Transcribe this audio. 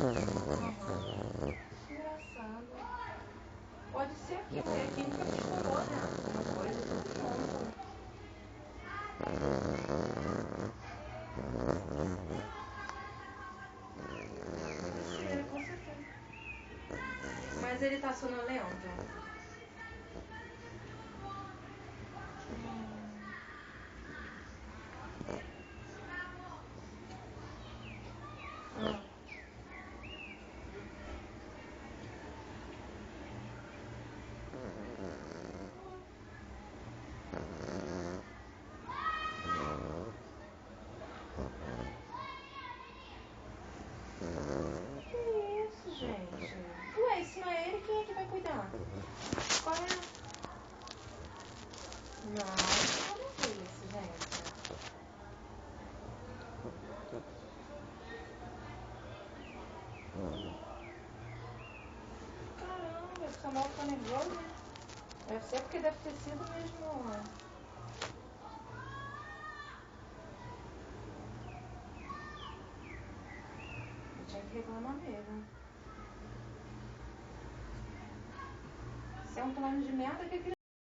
Aham. Engraçado. Pode ser aqui, porque aqui nunca misturou, né? Alguma coisa, tudo junto. Pode ser, com certeza. Mas ele tá sonolento? Que isso, gente? Ué, se não é ele, quem é que vai cuidar? Qual é? Não, como é isso, gente? Caramba, o Samuel ficou nervoso, né? Deve ser porque deve ter sido mesmo. Eu tinha que reclamar mesmo. Se é um plano de merda, que